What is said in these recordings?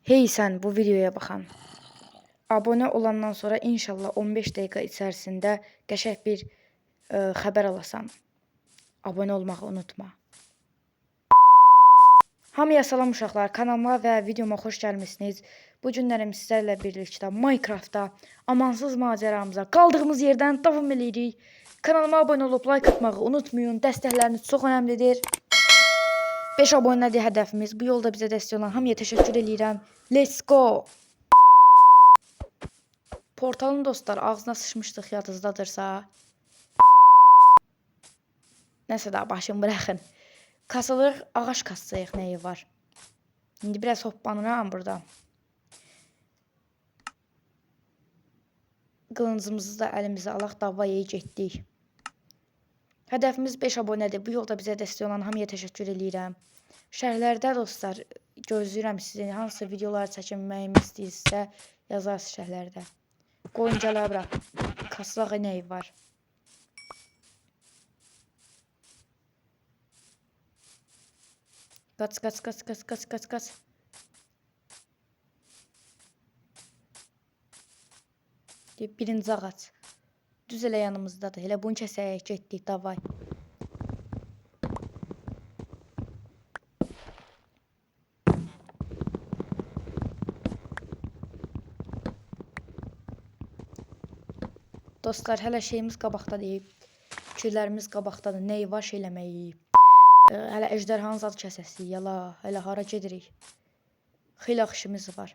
Hey sən bu videoya baxan. Abone olandan sonra inşallah 15 dəqiqə içərisində qəşəng bir xəbər alasan. Abone olmağı unutma. Hamıya salam uşaqlar, kanalıma və videoma xoş gəlmisiniz. Bu günlərim sizlərlə birlikdə Minecraftda amansız macəramıza qaldığımız yerdən davam edirik. Kanalıma abone olub like atmağı unutmayın. Dəstəkləriniz çox önəmlidir. 5 abunədir hədəfimiz. Bu yolda bizə dəstək olan hamıya təşəkkür edirəm. Let's go! Portalın dostlar ağzına sıçmışdıq yadınızdadırsa. Nəsə daha başım bıraxın. Kasılıq, ağac kasacağıq nəyi var. İndi biraz hoppanıram burada. Qılıncımızı da əlimizə alaq, davaya getdik. Hədəfimiz 5 abunədir. Bu yolda bizə dəstək olan hamıya təşəkkür edirəm. Şərhlərdə dostlar gözləyirəm sizin hansı videoları çəkməyimi istəyirsə yazarsınız şərhlərdə. Qoyun gələ bura. Kasılıq nəyi var. Qaç. Birinci ağac. Düz elə yanımızdadır. Elə bunu kəsək, getdik, davay. Dostlar, hələ şeyimiz qabaqdadır. Fikirlərimiz qabaqdadır. Nəyi var şey eləməyik. Hələ əjdərhanın zad kəsəsiyik. Yala, hələ hara gedirik. Xeyli işimiz var.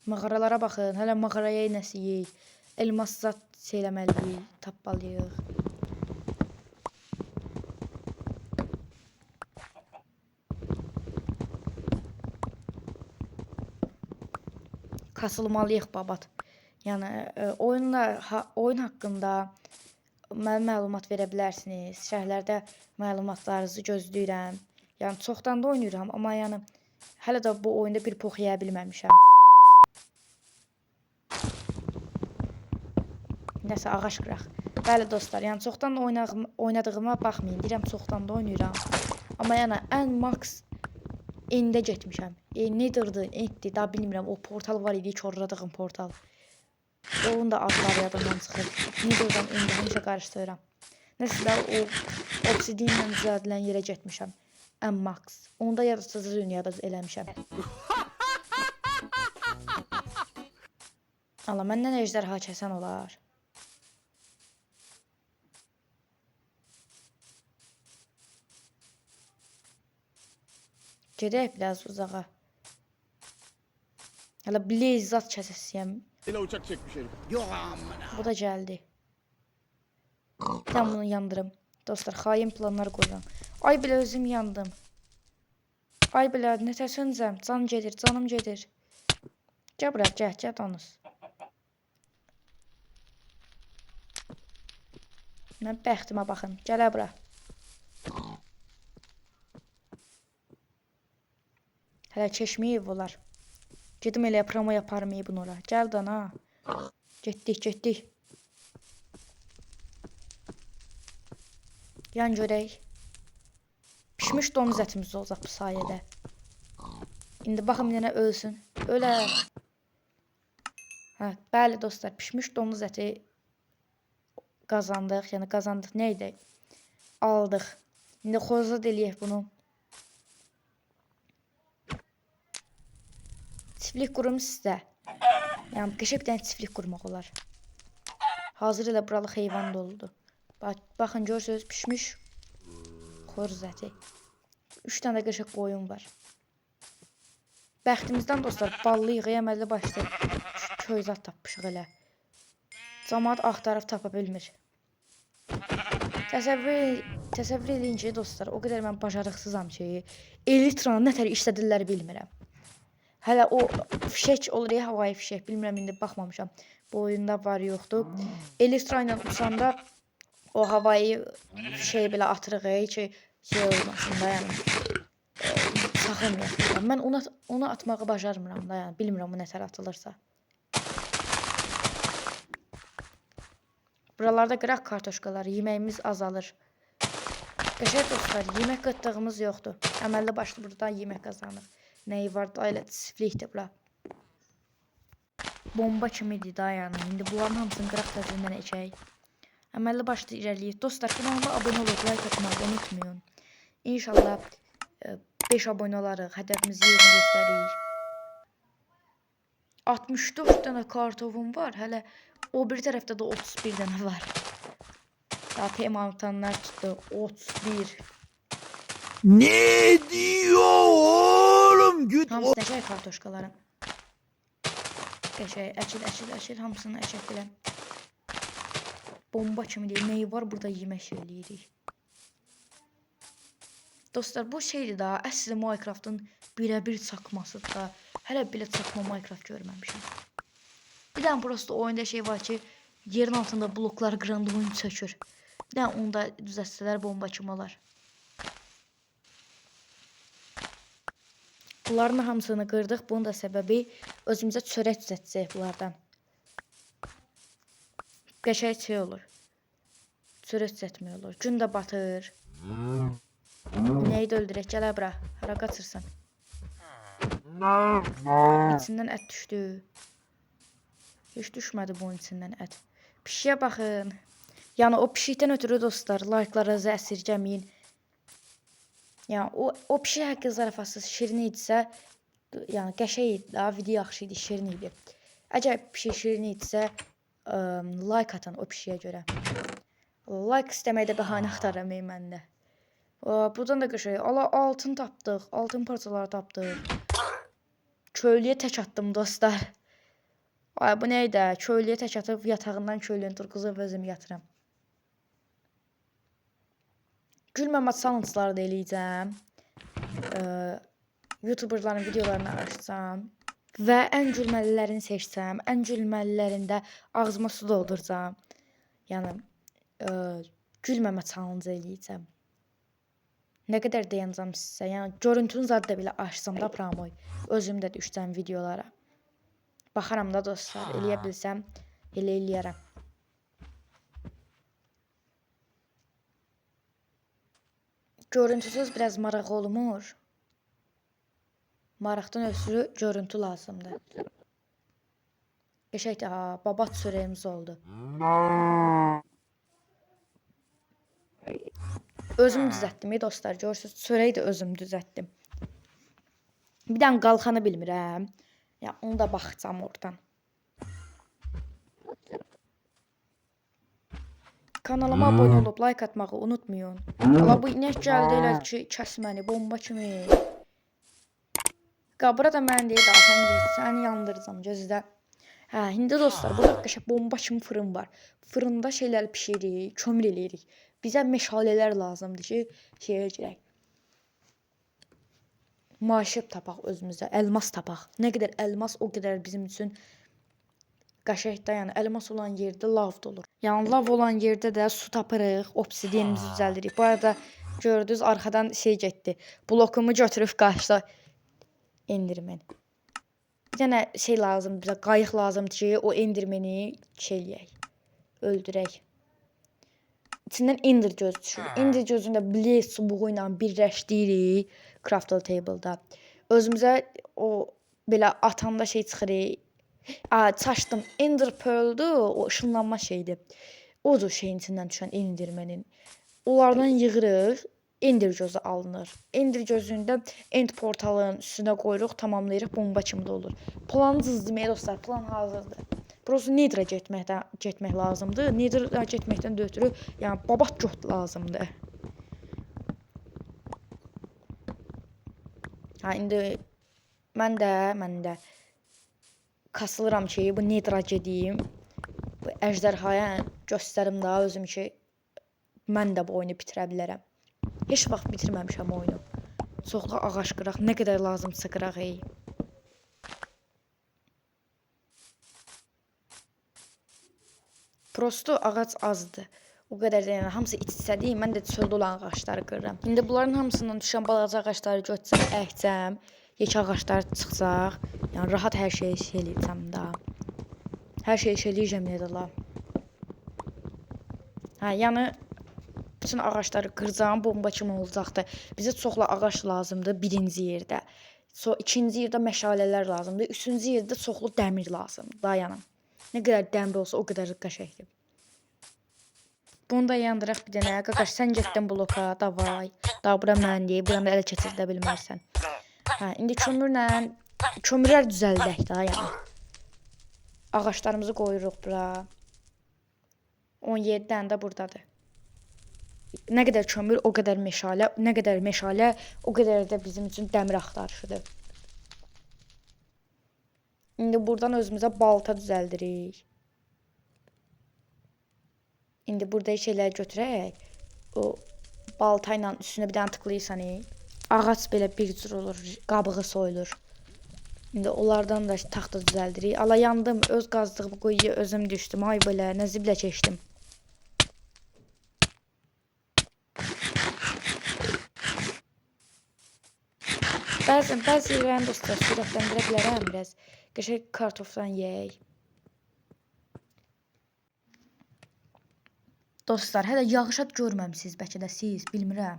Mağaralara baxın. Hələ mağaraya inəsiyik. Elmas zad şey eləməliyik. Tapmalıyıq. Kasılmalıyıq babat. Yəni oyun haqqında mənə məlumat verə bilərsiniz. Şərhlərdə məlumatlarınızı gözləyirəm. Yəni çoxdan da oynayıram, amma yəni hələ də bu oyunda bir pox yeyə bilməmişəm. Nəsə ağac qıraq. Bəli dostlar, yəni çoxdan da oynadığıma baxmayın. Deyirəm çoxdan da oynayıram. Amma yəni ən max ində getmişəm. Nedirdi, etdi, daha bilmirəm. O portal var idi, korladığım portal. Onun da adları yadımdan çıxır. Nedirdən indi həmişə qarışdırıram. Nəsə də o obsidianla düzəldilən yerə getmişəm. Ən max. Onda yaradıcı dünyada eləmişəm. Allah, məndən əjdərha kəsən olar. Gedək biraz uzağa. Hələ blaze zat kəsəsiyəm. Yine uçak çekmiş herif. Yok amına. Bu da gəldi. Tam bunu yandırım. Dostlar, xain planlar qoyuram. Ay belə özüm yandım. Ay belə nətərsəncəm. Canım gedir, canım gedir. Gəl bura, gəl danış. Mən bəxtimə baxın. Gələ bura. Hələ keçməyib olar. Gedim elə promo yaparım bunu ora. Gəl dana. Getdik. Yan görək. Pişmiş domuz ətimiz olacaq bu sayədə. İndi baxım yenə ölsün. Ölə. Hə, bəli dostlar, pişmiş domuz əti qazandıq. Yəni qazandıq nə idi? Aldıq. İndi xozad eləyək bunu. Çiftlik qurum sizdə. Yəni qəşəng bir dənə çiftlik qurmaq olar. Hazır elə buralıq heyvan doludur. Baxın görürsünüz pişmiş xoruz əti. 3 dənə də qəşəng qoyun var. Bəxtimizdən dostlar ballıyıq, əməlli başlı köyzat tapmışıq elə. Camaat axtarıb tapa bilmir. Təsəvvür edin ki dostlar, o qədər mən bacarıqsızam ki, elitranı nətər işlədirlər bilmirəm. Hələ o fişək olur ya, havai fişək, bilmirəm indi baxmamışam. Bu oyunda var yoxdur. Elytra ilə uçanda o havai fişəyi belə atırıq ki, şey olmasın da yəni. Saxlamayaq. Mən onu atmağı bacarmıram da yəni, bilmirəm o nətər atılırsa. Buralarda qıraq kartoşkalar, yeməyimiz azalır. Qəşəng dostlar, yemək qıtdığımız yoxdur. Əməlli başlı buradan yemək qazanırıq. Nəyi var da elə çiftlikdir bura. Bomba kimidir da yəni. İndi bunların hamısını qıraq təzədən əkək. Əməlli başlı irəliyik. Dostlar, kanalıma abunə olub, like atmağı unutmayın. İnşallah 5 abunə olarıq, hədəfimizi yerinə göstəririk. 64 dənə kartovum var, hələ o bir tərəfdə də 31 dənə var. Daha temanı tutanlar tutdu, 31. Ne diyor oğlum? Güt Hamısı qəşəng kartoşkalarım. Qəşəng, əkil, hamısını əkək biləm. Bomba kimi deyil, neyi var burada yemək eləyirik. Dostlar, bu şeydir da, əsli Minecraft'ın birə-bir çakmasıdır da. Hələ belə çakma Minecraft görməmişəm. Bir dənə prosto oyunda şey var ki, yerin altında bloklar qıranda oyun çökür. Bir dənə onda düzəltsələr bomba kimi olar. Bunların hamısını qırdıq. Bunun da səbəbi özümüzə çörək düzəltsək bunlardan. Qəşəng şey olur. Çörək düzəltmək olur. Gün də batır. Nəyi də öldürək? Gələ bura. Hara qaçırsan? İçindən ət düşdü. Heç düşmədi bunun içindən ət. Pişiyə baxın. Yəni o pişikdən ötürü dostlar, like'larınızı əsirgəməyin. Yəni o pişik haqqı zarafatsız şirin idisə, yəni qəşəng idi da, video yaxşı idi, şirin idi. Əgər pişik şirin idisə, like atın o pişiyə görə. Like istəməkdə bəhanə axtarmayın məndə. Buradan da qəşəng. Altın tapdıq, altın parçaları tapdıq. Köylüyə tək atdım dostlar. Ay bu nə idi? Köylüyə tək atıb yatağından köylüyün turquzub özüm yatıram. Gülməmə challenge'ları da eləyəcəm. YouTuberların videolarını açsam və ən gülməlilərini seçsəm, ən gülməlilərində ağzıma su dolduracam. Yəni gülməmə challenge eləyəcəm. Nə qədər dayanacam sizə? Yəni görüntünün zadı da belə açsam da promoy. Özüm də düşsəm videolara. Baxaram da dostlar, eləyə bilsəm elə eləyərəm. Görüntüsüz biraz maraq olmur. Maraqdan ötürü görüntü lazımdır. Qəşəngdir, babat çörəyimiz oldu. Özüm düzəltdim dostlar, görürsünüz, çörəyi də özüm düzəltdim. Bir dənə qalxanı bilmirəm. Ya onu da baxacam oradan. Kanalıma abunə olub, like atmağı unutmayın. Ala bu inek gəldi elə ki, kəs məni, bomba kimi. Qabıra da mən deyir, sən get, səni yandıracam, gözlə. Hə, indi dostlar, burada qəşəng bomba kimi fırın var. Fırında şeylər pişiririk, kömür eləyirik. Bizə meşalələr lazımdır ki, şeyə girək. Maşıb tapaq özümüzə, elmas tapaq. Nə qədər elmas, o qədər bizim üçün qəşəngdə, yəni elmas olan yerdə lav da olur. Yəni lav olan yerdə də su tapırıq, obsidiyenimizi düzəldirik. Bu arada gördünüz, arxadan şey getdi. Blokumu götürüb qaçdı. Endirmen. Bir dənə şey lazımdır, bizə qayıq lazımdır ki, o endirmeni şey eləyək, öldürək. İçindən ender göz düşür. Ender gözündə blaze çubuğu ilə birləşdiririk crafting table'da. Özümüzə o belə atanda şey çıxır. Çaşdım. Ender pearl'dur, o ışınlanma şeydir. Odur şeyin içindən düşən endirmenin. Onlardan yığırıq, ender gözü alınır. Ender gözündə end portalın üstünə qoyuruq, tamamlayırıq, bomba kimi də olur. Planı düzdürməyə dostlar, plan hazırdır. Burası Nether'a getmək lazımdır. Nether'a getməkdən də ötürü, yəni babat göt lazımdır. Ha, indi mən də kasılıram ki, bu Nether'a gedeyim. Bu əjdərhaya göstərim daha özüm ki, mən də bu oyunu bitirə bilərəm. Heç vaxt bitirməmişəm oyunu. Çoxlu ağac qıraq, nə qədər lazımsa qıraq. Prosto ağac azdır. O qədər də yəni hamısı içsədir, mən də çöldə olan ağacları qırıram. İndi bunların hamısından düşən balaca ağacları götürsəm, əkəcəm, yekə ağaclar çıxacaq. Yəni rahat hər şeyi eləyəcəm da. Hər şeyi eləyəcəm nə də la. Hə, yəni bütün ağacları qıracağım, bomba kimi olacaqdı. Bizə çoxlu ağac lazımdır birinci yerdə. İkinci yerdə məşalələr lazımdır. Üçüncü yerdə çoxlu dəmir lazımdır. Dayanın. Nə qədər dəmir olsa o qədər qəşəngdir. Bunu da yandıraq bir dənə. Qaqaş sən getdin bloka, davay. Daha bura məndir. Buranı ələ keçirdə bilmərsən. Hə, indi kömürlər düzəldək daha yəni. Ağaçlarımızı qoyuruq bura. 17 dənə də buradadır. Nə qədər kömür, o qədər meşalə, nə qədər meşalə, o qədər də bizim üçün dəmir axtarışıdır. İndi buradan özümüzə balta düzəldirik. İndi burada şeyləri götürək. O balta ilə üstünə bir dənə tıklayırsan, ağac belə bir cür olur, qabığı soyulur. İndi onlardan da taxta düzəldirik. Ala yandım, öz qazdığım quyuya özüm düşdüm. Ay belə, nə ziblə keçdim. Bəzi yerlərini dostlar sürətləndirə bilərəm biraz. Qəşəng kartofdan yeyək. Dostlar, hələ yağışa görməmisiniz bəlkə də siz, bilmirəm.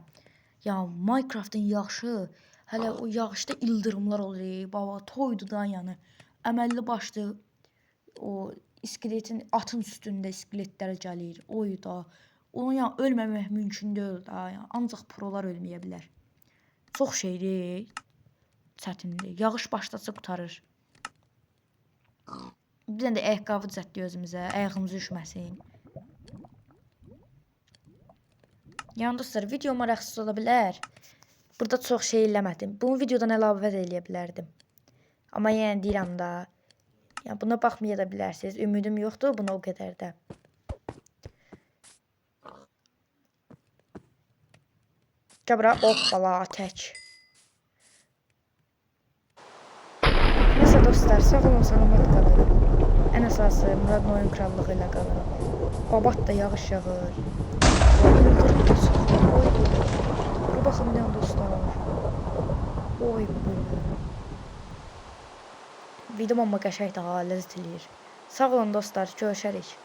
Ya Minecraft'ın yağışı, hələ o yağışda ildırımlar olur. Baba, toydu da yəni. Əməlli başlı o iskeletin atın üstündə iskeletlər gəlir. Oy da. Onun ya ölməmək mümkün deyil da. Yəni, ancaq prolar ölməyə bilər. Çox şeydir. Çətindir. Yağış başlasa qutarır. Bir dənə də ayaqqabı düzəltdik özümüzə. Ayağımız üşməsin. Yəni dostlar, video maraqsız ola bilər. Burada çox şey eləmədim. Bunu videodan əlavə də eləyə bilərdim. Amma yəni deyirəm da. Yəni buna baxmaya da bilərsiniz. Ümidim yoxdur buna o qədər də. Gəbra, hoppala, tək. Neyse dostlar, sağ olun, salamat qalın. Ən əsası Muradın oyun krallığı ilə qalın. Babat da yağış yağır. İldırım da çıxır. Oy böyle. Dur baxın nə dostlar. Oy böyle. Videom amma qəşəngdir ha, ləzzət eləyir. Sağ olun dostlar, görüşərik.